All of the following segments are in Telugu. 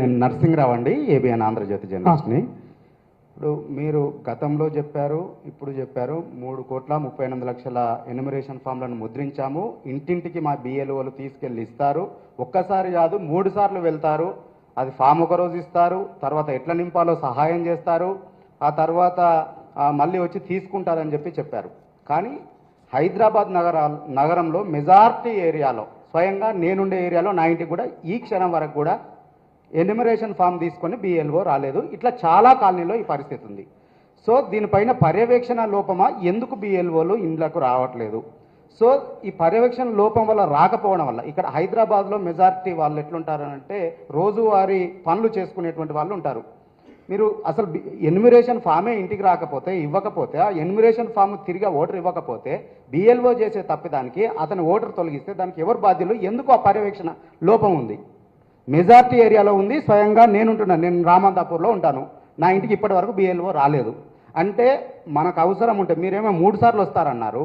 నేను నరసింహరావు అండి, ఏబిఎన్ ఆంధ్రజ్యోతి జర్నలిస్ట్ని. ఇప్పుడు మీరు గతంలో చెప్పారు, ఇప్పుడు చెప్పారు 3,38,00,000 ఎన్యుమరేషన్ ఫామ్లను ముద్రించాము, ఇంటింటికి మా బిఎల్ఓలు తీసుకెళ్ళి ఇస్తారు, ఒక్కసారి కాదు 3 సార్లు వెళ్తారు, అది ఫామ్ ఒకరోజు ఇస్తారు, తర్వాత ఎట్లా నింపాలో సహాయం చేస్తారు, ఆ తర్వాత మళ్ళీ వచ్చి తీసుకుంటారని చెప్పారు. కానీ హైదరాబాద్ నగరంలో మెజారిటీ ఏరియాలో, స్వయంగా నేనుండే ఏరియాలో నా ఇంటికి కూడా ఈ క్షణం వరకు కూడా ఎన్యుమరేషన్ ఫామ్ తీసుకొని బిఎల్ఓ రాలేదు. ఇట్లా చాలా కాలనీలో ఈ పరిస్థితి ఉంది. సో దీనిపైన పర్యవేక్షణ లోపమా, ఎందుకు బిఎల్ఓలు ఇండ్లకు రావట్లేదు? సో ఈ పర్యవేక్షణ లోపం వల్ల, రాకపోవడం వల్ల, ఇక్కడ హైదరాబాద్లో మెజారిటీ వాళ్ళు ఎట్లుంటారంటే రోజువారీ పనులు చేసుకునేటువంటి వాళ్ళు ఉంటారు. మీరు అసలు ఎన్యుమరేషన్ ఫామే ఇంటికి రాకపోతే, ఇవ్వకపోతే, ఆ ఎన్యుమరేషన్ ఫామ్ తిరిగి ఓటర్ ఇవ్వకపోతే, బిఎల్ఓ చేసే తప్పిదానికి అతని ఓటర్ తొలగిస్తే దానికి ఎవరు బాధ్యులు? ఎందుకు ఆ పర్యవేక్షణ లోపం ఉంది? మెజారిటీ ఏరియాలో ఉంది. స్వయంగా నేనుంటున్నాను, నేను రామంతాపూర్లో ఉంటాను, నా ఇంటికి ఇప్పటి వరకు బిఎల్ఓ రాలేదు. అంటే మనకు అవసరం ఉంటే, మీరేమో 3 సార్లు వస్తారన్నారు,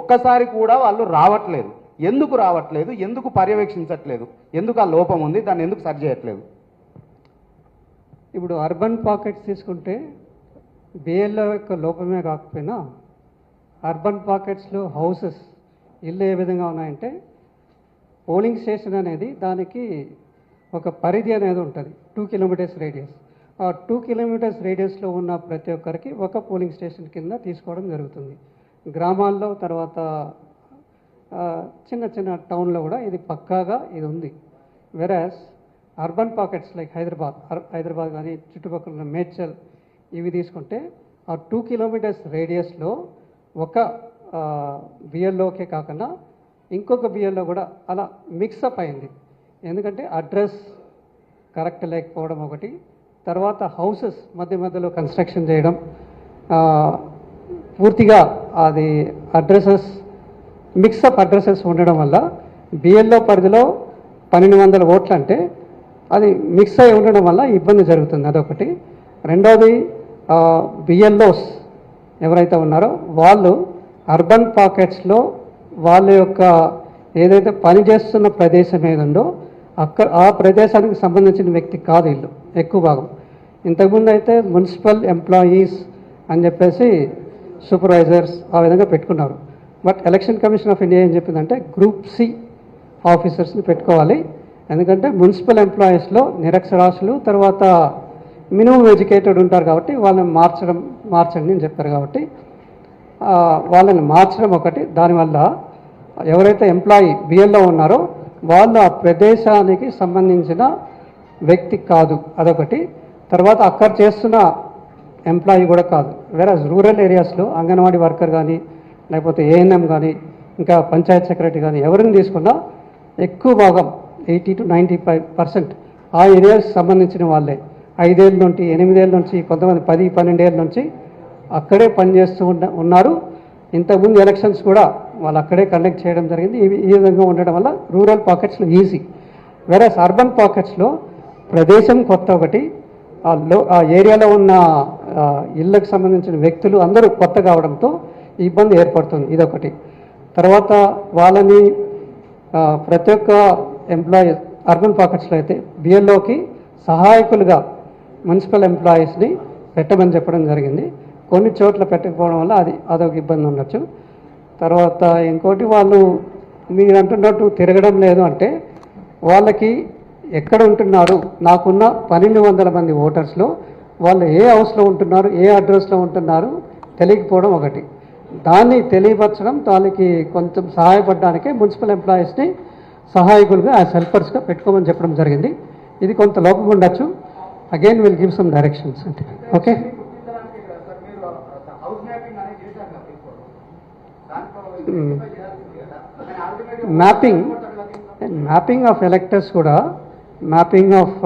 ఒక్కసారి కూడా వాళ్ళు రావట్లేదు. ఎందుకు రావట్లేదు? ఎందుకు పర్యవేక్షించట్లేదు? ఎందుకు ఆ లోపం ఉంది? దాన్ని ఎందుకు సరి చేయట్లేదు? ఇప్పుడు అర్బన్ పాకెట్స్ తీసుకుంటే బిఎల్ఓ యొక్క లోపమే కాకపోయినా అర్బన్ పాకెట్స్లో హౌసెస్, ఇల్లు ఏ విధంగా ఉన్నాయంటే, పోలింగ్ స్టేషన్ అనేది దానికి ఒక పరిధి అనేది ఉంటుంది, 2 కిలోమీటర్స్ రేడియస్. ఆ 2 కిలోమీటర్స్ రేడియస్లో ఉన్న ప్రతి ఒక్కరికి ఒక పోలింగ్ స్టేషన్ కింద తీసుకోవడం జరుగుతుంది. గ్రామాల్లో, తర్వాత చిన్న చిన్న టౌన్లో కూడా ఇది పక్కాగా ఇది ఉంది. వెరాస్ అర్బన్ పాకెట్స్ లైక్ హైదరాబాద్ కానీ చుట్టుపక్కల ఉన్న మేడ్చల్ ఇవి తీసుకుంటే ఆ 2 కిలోమీటర్స్ రేడియస్లో ఒక బిఎల్ఓకే కాకుండా ఇంకొక బిఎల్ఓ కూడా అలా మిక్సప్ అయింది. ఎందుకంటే అడ్రస్ కరెక్ట్ లేకపోవడం ఒకటి, తర్వాత హౌసెస్ మధ్యలో కన్స్ట్రక్షన్ చేయడం, పూర్తిగా అది అడ్రసెస్ మిక్సప్ అడ్రసెస్ ఉండడం వల్ల బిఎల్ఓ పరిధిలో 1200 ఓట్లు అంటే అది మిక్స్ అయి ఉండడం వల్ల ఇబ్బంది జరుగుతుంది. అదొకటి. రెండవది, బిఎల్ఓస్ ఎవరైతే ఉన్నారో వాళ్ళు అర్బన్ పాకెట్స్లో వాళ్ళ యొక్క ఏదైతే పనిచేస్తున్న ప్రదేశం ఏదుందో అక్కడ ఆ ప్రదేశానికి సంబంధించిన వ్యక్తి కాదు వీళ్ళు ఎక్కువ భాగం. ఇంతకుముందు అయితే మున్సిపల్ ఎంప్లాయీస్ అని చెప్పేసి సూపర్వైజర్స్ ఆ విధంగా పెట్టుకున్నారు. But election commission of India ఏం చెప్పిందంటే గ్రూప్ సి ఆఫీసర్స్ని పెట్టుకోవాలి. ఎందుకంటే మున్సిపల్ ఎంప్లాయీస్లో నిరక్షరాస్యులు, తర్వాత మినిమం ఎడ్యుకేటెడ్ ఉంటారు కాబట్టి వాళ్ళని మార్చండి అని చెప్పారు. కాబట్టి వాళ్ళని మార్చడం ఒకటి. దానివల్ల ఎవరైతే ఎంప్లాయీ బిఎల్ఓ ఉన్నారో వాళ్ళు ఆ ప్రదేశానికి సంబంధించిన వ్యక్తి కాదు, అదొకటి. తర్వాత అక్కడ చేస్తున్న ఎంప్లాయీ కూడా కాదు. వేరే రూరల్ ఏరియాస్లో అంగన్వాడీ వర్కర్ కానీ, లేకపోతే ఏఎన్ఎం కానీ, ఇంకా పంచాయత్ సెక్రటరీ కానీ ఎవరిని తీసుకున్నా ఎక్కువ భాగం 80 to 95% ఆ ఏరియాకి సంబంధించిన వాళ్ళే. 5 ఏళ్ళ నుండి, 8 ఏళ్ళ నుంచి, కొంతమంది 10-12 ఏళ్ళ నుంచి అక్కడే పనిచేస్తూ ఉన్నారు. ఇంతకుముందు ఎలక్షన్స్ కూడా వాళ్ళు అక్కడే కండక్ట్ చేయడం జరిగింది. ఈ విధంగా ఉండడం వల్ల రూరల్ పాకెట్స్లో ఈజీ. వేరే అర్బన్ పాకెట్స్లో ప్రదేశం కొత్త ఒకటి, ఆ ఏరియాలో ఉన్న ఇళ్ళకు సంబంధించిన వ్యక్తులు అందరూ కొత్త కావడంతో ఇబ్బంది ఏర్పడుతుంది, ఇదొకటి. తర్వాత వాళ్ళని ప్రతి ఒక్క ఎంప్లాయీ అర్బన్ పాకెట్స్లో అయితే బిఎల్ఓకి సహాయకులుగా మున్సిపల్ ఎంప్లాయీస్ని పెట్టమని చెప్పడం జరిగింది. కొన్ని చోట్ల పెట్టకపోవడం వల్ల అదొక ఇబ్బంది ఉండొచ్చు. తర్వాత ఇంకోటి, వాళ్ళు మీరు అంటున్నట్టు తిరగడం లేదు అంటే వాళ్ళకి ఎక్కడ ఉంటున్నారు, నాకున్న 1200 మంది ఓటర్స్లో వాళ్ళు ఏ హౌస్లో ఉంటున్నారు, ఏ అడ్రస్లో ఉంటున్నారు తెలియకపోవడం ఒకటి. దాన్ని తెలియపరచడం, వాళ్ళకి కొంచెం సహాయపడడానికే మున్సిపల్ ఎంప్లాయీస్ని సహాయకులుగా యాజ్ హెల్పర్స్గా పెట్టుకోమని చెప్పడం జరిగింది. ఇది కొంత లోపం ఉండొచ్చు. Again will give some directions అంటే. ఓకే, మ్యాపింగ్ ఆఫ్ ఎలక్టర్స్ కూడా, mapping of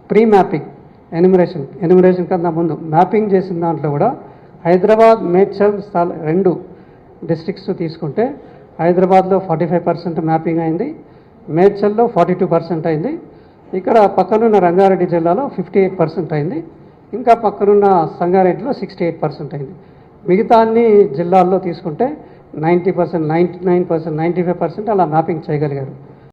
pre mapping enumeration కన్నా ముందు మ్యాపింగ్ చేసిన దాంట్లో కూడా హైదరాబాద్, మేడ్చల్ 2 డిస్ట్రిక్ట్స్ తీసుకుంటే హైదరాబాద్లో 45% మ్యాపింగ్ అయింది, మేడ్చల్లో 42% అయింది, ఇక్కడ పక్కనున్న రంగారెడ్డి జిల్లాలో 58% అయింది, ఇంకా పక్కనున్న సంగారెడ్డిలో 68% అయింది. మిగతా అన్ని జిల్లాల్లో తీసుకుంటే 90%, 99%, 95% అలా మ్యాపింగ్ చేయగలిగారు.